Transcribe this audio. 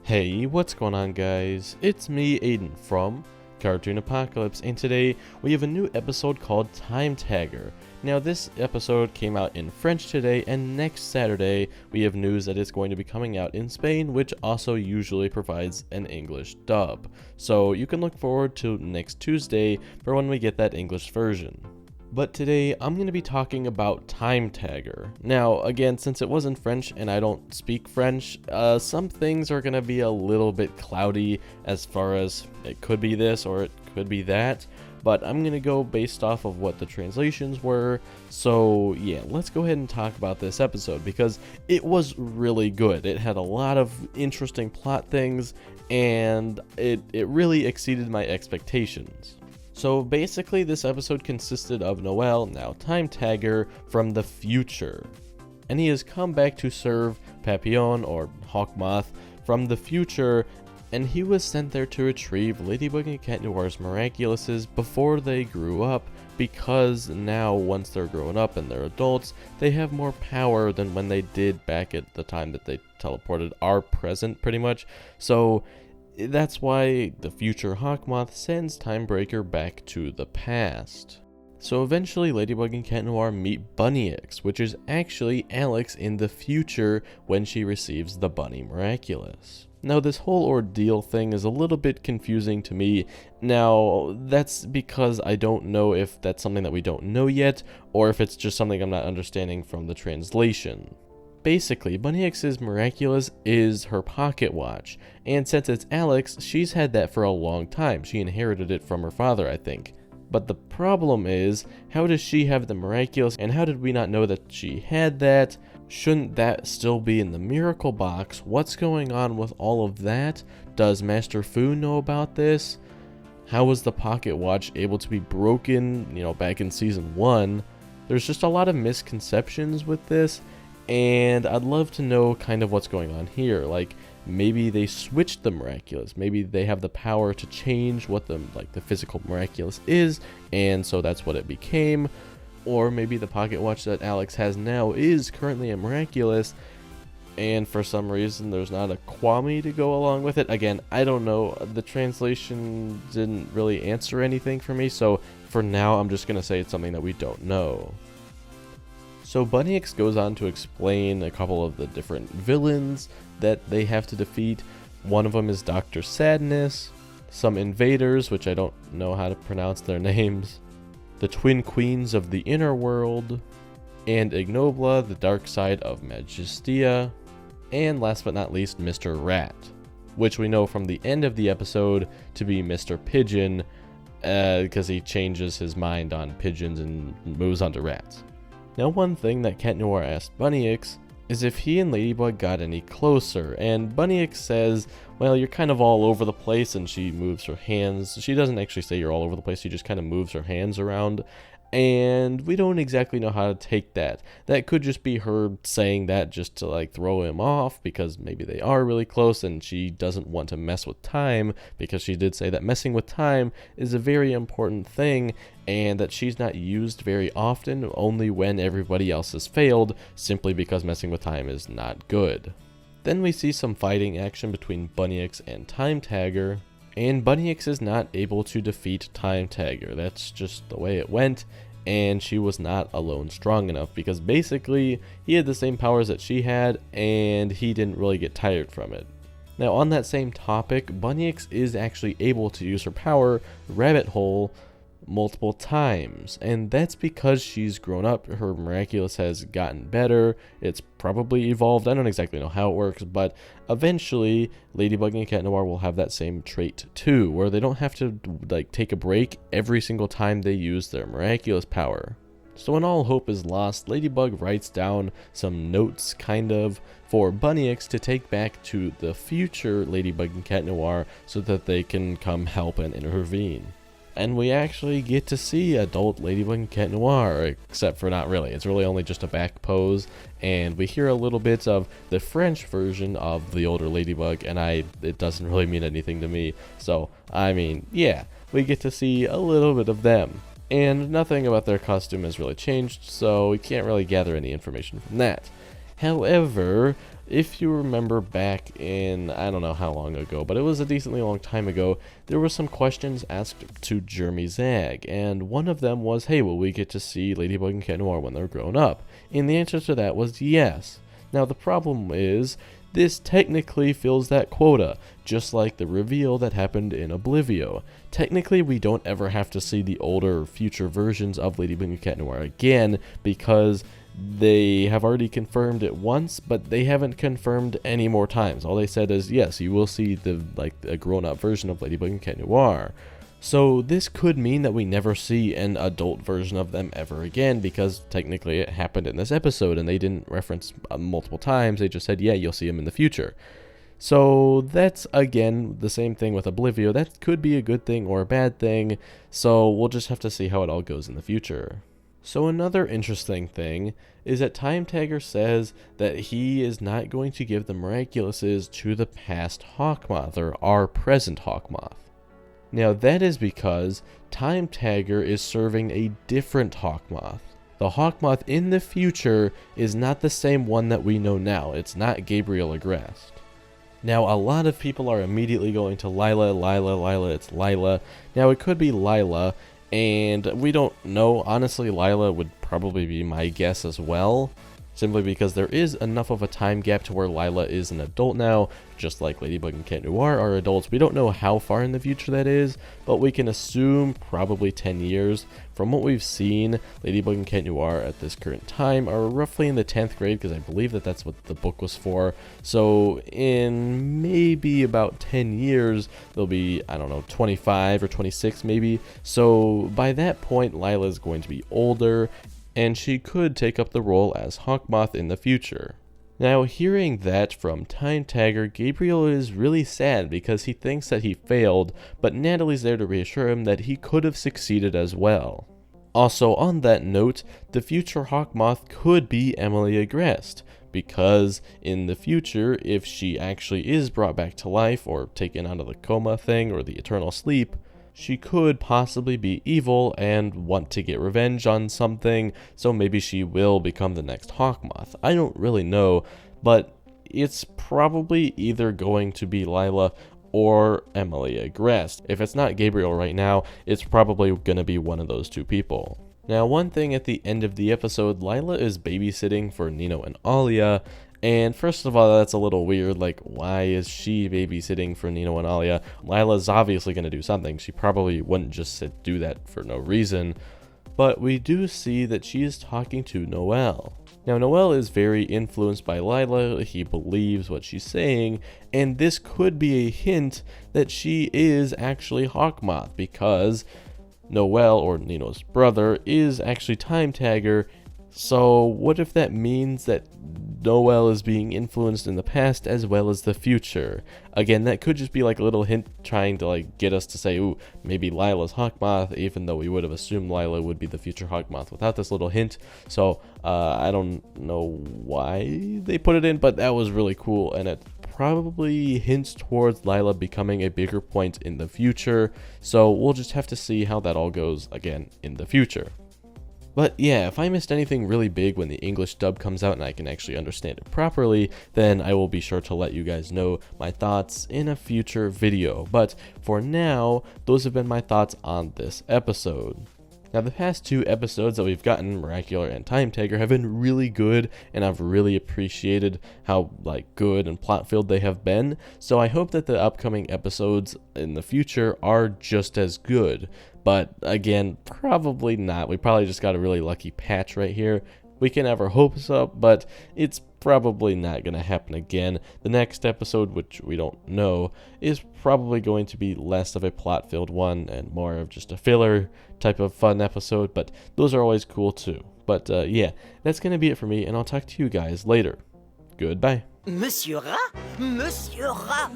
Hey, what's going on guys? It's me, Aiden, from Cartoon Apocalypse, and today we have a new episode called Timetagger. Now this episode came out in French today, and next Saturday we have news that it's going to be coming out in Spain, which also usually provides an English dub. So you can look forward to next Tuesday for when we get that English version. But today, I'm going to be talking about Timetagger. Now, again, since it was in French and I don't speak French, some things are going to be a little bit cloudy as far as it could be this or it could be that. But I'm going to go based off of what the translations were. So yeah, let's go ahead and talk about this episode because it was really good. It had a lot of interesting plot things and it really exceeded my expectations. So basically this episode consisted of Noel, now Timetagger, from the future. And he has come back to serve Papillon, or Hawkmoth, from the future, and he was sent there to retrieve Ladybug and Cat Noir's Miraculouses before they grew up, because now once they're grown up and they're adults, they have more power than when they did back at the time that they teleported our present, pretty much. So that's why the future Hawkmoth sends Timebreaker back to the past. So eventually Ladybug and Cat Noir meet Bunnyx, which is actually Alex in the future when she receives the Bunny Miraculous. Now this whole ordeal thing is a little bit confusing to me. Now that's because I don't know if that's something that we don't know yet, or if it's just something I'm not understanding from the translation. Basically, Bunnyx's Miraculous is her pocket watch, and since it's Alex, she's had that for a long time. She inherited it from her father, I think. But the problem is, how does she have the Miraculous, and how did we not know that she had that? Shouldn't that still be in the Miracle Box? What's going on with all of that? Does Master Fu know about this? How was the pocket watch able to be broken, back in season 1? There's just a lot of misconceptions with this. And I'd love to know kind of what's going on here. Like, maybe they switched the Miraculous. Maybe they have the power to change what the physical Miraculous is, and so that's what it became. Or maybe the pocket watch that Alex has now is currently a Miraculous, and for some reason there's not a Kwame to go along with it. Again, I don't know. The translation didn't really answer anything for me, so for now I'm just going to say it's something that we don't know. So Bunnyx goes on to explain a couple of the different villains that they have to defeat. One of them is Dr. Sadness, some invaders, which I don't know how to pronounce their names, the Twin Queens of the Inner World, and Ignobla, the Dark Side of Majestia, and last but not least, Mr. Rat, which we know from the end of the episode to be Mr. Pigeon, because he changes his mind on pigeons and moves on to rats. Now one thing that Cat Noir asked Bunnyx is if he and Ladybug got any closer, and Bunnyx says, well, you're kind of all over the place, and she moves her hands. She doesn't actually say you're all over the place, she just kind of moves her hands around, and we don't exactly know how to take that. That could just be her saying that just to throw him off, because maybe they are really close and she doesn't want to mess with time, because she did say that messing with time is a very important thing, and that she's not used very often, only when everybody else has failed, simply because messing with time is not good. Then we see some fighting action between Bunnyx and Timetagger, and Bunnyx is not able to defeat Timetagger. That's just the way it went, and she was not alone strong enough, because basically he had the same powers that she had, and he didn't really get tired from it. Now on that same topic, Bunnyx is actually able to use her power, Rabbit Hole, multiple times, and that's because she's grown up. Her Miraculous has gotten better. It's probably evolved. I don't exactly know how it works, but eventually Ladybug and Cat Noir will have that same trait too, where they don't have to take a break every single time they use their Miraculous power. So when all hope is lost, Ladybug writes down some notes kind of for Bunnyx to take back to the future Ladybug and Cat Noir so that they can come help and intervene. And we actually get to see adult Ladybug and Cat Noir, except for not really. It's really only just a back pose, and we hear a little bit of the French version of the older Ladybug, and it doesn't really mean anything to me. So, I mean, yeah, we get to see a little bit of them. And nothing about their costume has really changed, so we can't really gather any information from that. However, if you remember back in, I don't know how long ago, but it was a decently long time ago, there were some questions asked to Jeremy Zag, and one of them was, hey, will we get to see Ladybug and Cat Noir when they're grown up? And the answer to that was yes. Now the problem is, this technically fills that quota, just like the reveal that happened in Oblivio. Technically, we don't ever have to see the older future versions of Ladybug and Cat Noir again, because they have already confirmed it once, but they haven't confirmed any more times. All they said is, yes, you will see a grown-up version of Ladybug and Cat Noir. So this could mean that we never see an adult version of them ever again, because technically it happened in this episode and they didn't reference multiple times. They just said, yeah, you'll see them in the future. So that's, again, the same thing with Oblivio. That could be a good thing or a bad thing, so we'll just have to see how it all goes in the future. So another interesting thing is that Timetagger says that he is not going to give the Miraculouses to the past Hawkmoth, or our present Hawkmoth. Now that is because Timetagger is serving a different Hawkmoth. The Hawkmoth in the future is not the same one that we know now. It's not Gabriel Agreste. Now a lot of people are immediately going to Lila, it's Lila. Now it could be Lila, and we don't know. Honestly, Lila would probably be my guess as well, simply because there is enough of a time gap to where Lila is an adult now, just like Ladybug and Cat Noir are adults. We don't know how far in the future that is, but we can assume probably 10 years. From what we've seen, Ladybug and Cat Noir at this current time are roughly in the 10th grade, because I believe that that's what the book was for. So in maybe about 10 years, they'll be, I don't know, 25 or 26 maybe. So by that point, Lila is going to be older, and she could take up the role as Hawkmoth in the future. Now, hearing that from Timetagger, Gabriel is really sad because he thinks that he failed, but Natalie's there to reassure him that he could have succeeded as well. Also, on that note, the future Hawkmoth could be Emily Agreste, because in the future, if she actually is brought back to life or taken out of the coma thing or the eternal sleep, she could possibly be evil and want to get revenge on something, so maybe she will become the next Hawkmoth. I don't really know, but it's probably either going to be Lila or Emily Agreste. If it's not Gabriel right now, it's probably going to be one of those two people. Now, one thing at the end of the episode, Lila is babysitting for Nino and Alia. And first of all, that's a little weird. Like, why is she babysitting for Nino and Alia? Lila's obviously going to do something. She probably wouldn't just do that for no reason. But we do see that she is talking to Noelle. Now, Noelle is very influenced by Lila. He believes what she's saying. And this could be a hint that she is actually Hawkmoth, because Noelle, or Nino's brother, is actually Timetagger. So what if that means that Noelle is being influenced in the past as well as the future? Again, that could just be like a little hint trying to like get us to say, ooh, maybe Lila's Hawkmoth, even though we would have assumed Lila would be the future Hawkmoth without this little hint. So I don't know why they put it in, but that was really cool, and it probably hints towards Lila becoming a bigger point in the future. So we'll just have to see how that all goes again in the future. But yeah, if I missed anything really big when the English dub comes out and I can actually understand it properly, then I will be sure to let you guys know my thoughts in a future video. But for now, those have been my thoughts on this episode. Now, the past two episodes that we've gotten, Miraculous and Timetagger, have been really good, and I've really appreciated how good and plot-filled they have been. So I hope that the upcoming episodes in the future are just as good. But again, probably not. We probably just got a really lucky patch right here. We can have our hopes up, but it's probably not going to happen again. The next episode, which we don't know, is probably going to be less of a plot-filled one and more of just a filler type of fun episode, but those are always cool too. But yeah, that's going to be it for me, and I'll talk to you guys later. Goodbye. Monsieur Rat? Monsieur Rat!